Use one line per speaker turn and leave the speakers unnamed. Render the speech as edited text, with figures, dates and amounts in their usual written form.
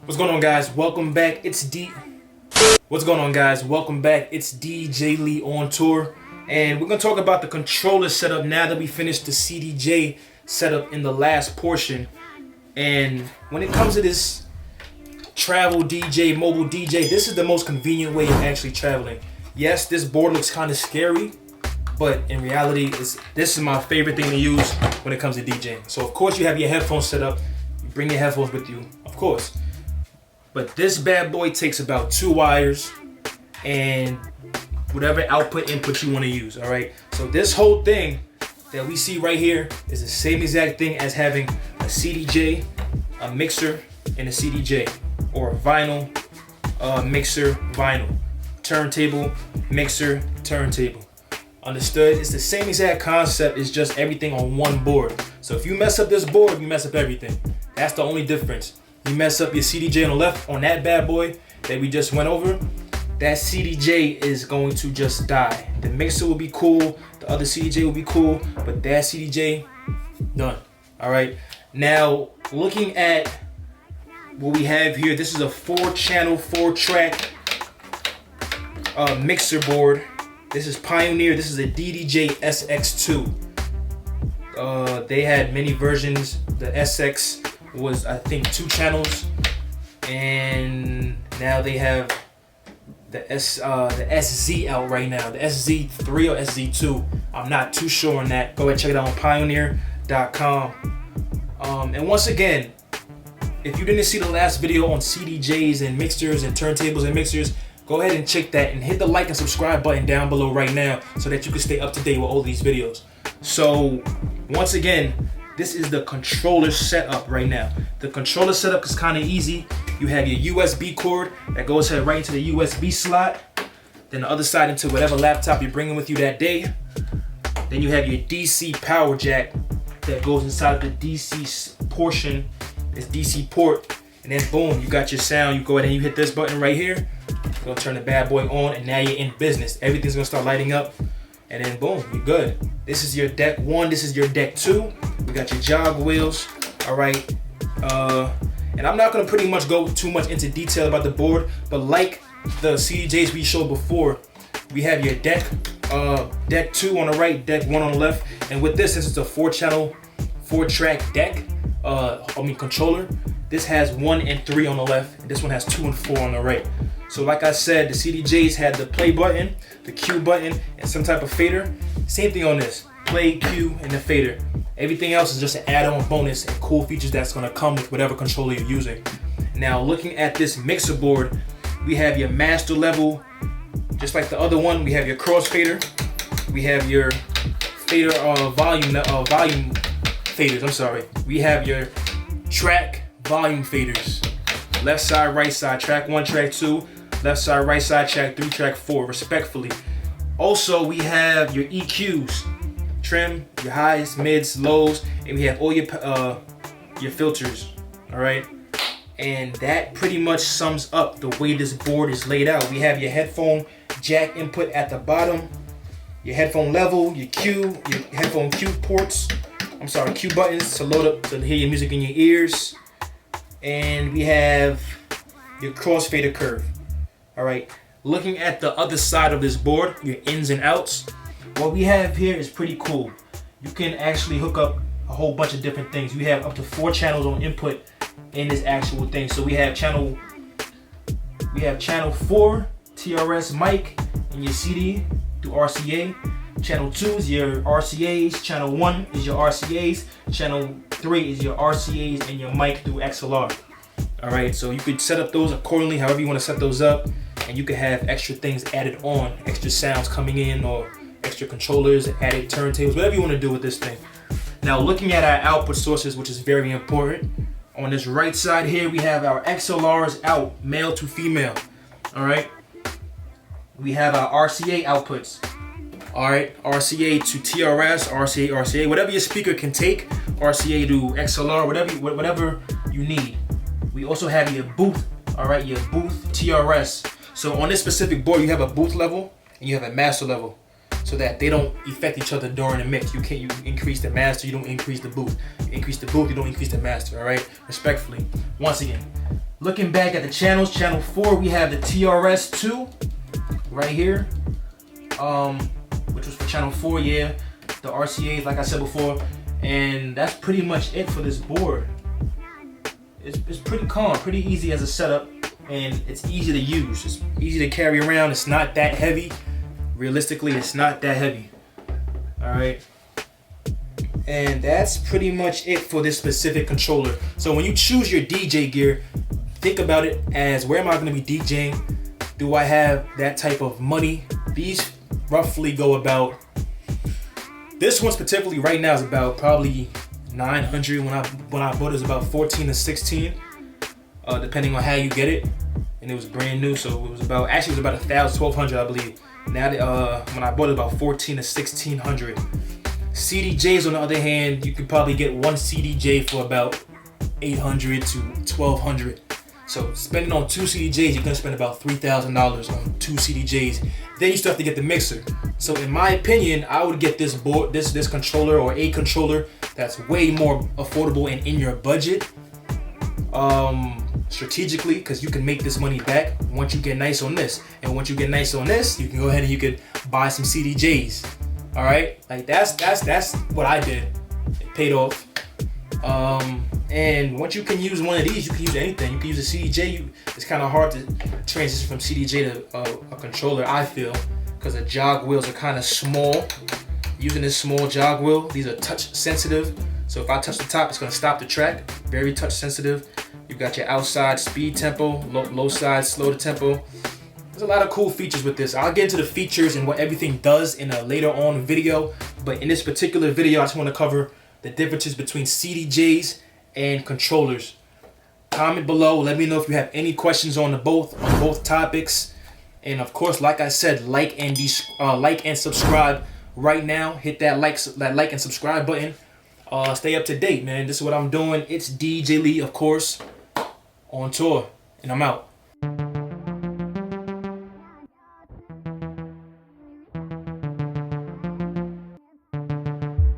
What's going on, guys? Welcome back. What's going on, guys? Welcome back. It's DJLee on tour, and we're gonna talk about the controller setup now that we finished the CDJ setup in the last portion. And when it comes to this travel DJ, mobile DJ, this is the most convenient way of actually traveling. Yes, this board looks kind of scary, but in reality, this is my favorite thing to use when it comes to DJing. So of course you have your headphones set up. You bring your headphones with you, of course. But this bad boy takes about 2 wires and whatever output input you want to use, all right? So this whole thing that we see right here is the same exact thing as having a CDJ, a mixer, and a CDJ, or a vinyl, mixer, vinyl, turntable, mixer, turntable. Understood? It's the same exact concept, it's just everything on one board. So if you mess up this board, you mess up everything. That's the only difference. You mess up your CDJ on the left on that bad boy that we just went over, that CDJ is going to just die. The mixer will be cool, the other CDJ will be cool, but that CDJ, done. All right. Now, looking at what we have here, this is a 4-channel, 4-track mixer board. This is Pioneer. This is a DDJ SX2. They had many versions. The SX was, I think, 2 channels, and now they have the SZ out right now. The SZ3 or SZ2. I'm not too sure on that. Go ahead and check it out on Pioneer.com. And once again, if you didn't see the last video on CDJs and mixers and turntables and mixers, go ahead and check that and hit the like and subscribe button down below right now so that you can stay up to date with all these videos. So once again, this is the controller setup right now. The controller setup is kind of easy. You have your USB cord that goes right into the USB slot. Then the other side into whatever laptop you're bringing with you that day. Then you have your DC power jack that goes inside of the DC portion, this DC port. And then boom, you got your sound. You go ahead and you hit this button right here. It's gonna turn the bad boy on, and now you're in business. Everything's gonna start lighting up. And then boom, you're good. This is your deck 1, this is your deck 2. We got your jog wheels, all right. And I'm not gonna pretty much go too much into detail about the board, but like the CDJs we showed before, we have your deck 2 on the right, deck 1 on the left. And with this, since it's a 4-channel, 4-track deck, controller, this has 1 and 3 on the left, and this one has 2 and 4 on the right. So like I said, the CDJs had the play button, the Q button, and some type of fader. Same thing on this, play, Q, and the fader. Everything else is just an add-on bonus and cool features that's gonna come with whatever controller you're using. Now looking at this mixer board, we have your master level, just like the other one. We have your crossfader, we have your fader volume faders. I'm sorry. We have your track volume faders, left side, right side, track 1, track 2, left side, right side, track 3, track 4, respectfully. Also, we have your EQs, trim, your highs, mids, lows, and we have all your filters, all right? And that pretty much sums up the way this board is laid out. We have your headphone jack input at the bottom, your headphone level, your headphone Q ports, Q buttons to load up, to hear your music in your ears. And we have your crossfader curve, all right? Looking at the other side of this board, your ins and outs, what we have here is pretty cool. You can actually hook up a whole bunch of different things. We have up to 4 channels on input in this actual thing. So we have channel 4 TRS mic and your CD through RCA. Channel 2 is your RCAs. Channel 1 is your RCAs. Channel 3 is your RCAs and your mic through XLR. All right, so you could set up those accordingly, however you want to set those up, and you could have extra things added on, extra sounds coming in, or extra controllers, added turntables, whatever you want to do with this thing. Now looking at our output sources, which is very important. On this right side here, we have our XLRs out, male to female. All right. We have our RCA outputs. All right, RCA to TRS, RCA, whatever your speaker can take, RCA to XLR, whatever you need. We also have your booth, all right, your booth TRS. So on this specific board, you have a booth level and you have a master level, so that they don't affect each other during the mix. You increase the master, you don't increase the booth. You increase the booth, you don't increase the master, all right? Respectfully. Once again, Looking back at the channels, channel 4, we have the TRS2 right here, which was for channel 4, yeah. The RCAs, like I said before, and that's pretty much it for this board. It's pretty calm, pretty easy as a setup, and it's easy to use. It's easy to carry around. It's not that heavy. Realistically, it's not that heavy. All right. And that's pretty much it for this specific controller. So when you choose your DJ gear, think about it as, where am I going to be DJing? Do I have that type of money? These roughly go about, this one's particularly right now is about probably 900. When I bought it was about 14 to 16, depending on how you get it. And it was brand new, so it was about, actually it was about 1,000, 1,200 I believe. Now when I bought it, about 14 to 1,600. CDJs on the other hand, you could probably get one CDJ for about 800 to 1,200. So spending on 2 CDJs, you're gonna spend about $3,000 on 2 CDJs. Then you still have to get the mixer. So in my opinion, I would get this board, this controller, or a controller that's way more affordable and in your budget, strategically, because you can make this money back once you get nice on this. And once you get nice on this, you can go ahead and you could buy some CDJs. All right, like that's what I did. It paid off. And once you can use one of these, you can use anything. You can use a CDJ. It's kind of hard to transition from CDJ to a controller, I feel, because the jog wheels are kind of small. Using this small jog wheel, these are touch sensitive. So if I touch the top, it's gonna stop the track. Very touch sensitive. You've got your outside speed tempo, low side slow the tempo. There's a lot of cool features with this. I'll get into the features and what everything does in a later on video. But in this particular video, I just want to cover the differences between CDJs and controllers. Comment below. Let me know if you have any questions on both topics. And of course, like I said, like and subscribe right now. Hit that like and subscribe button. Stay up to date, man. This is what I'm doing. It's DjLee, of course, on tour, and I'm out.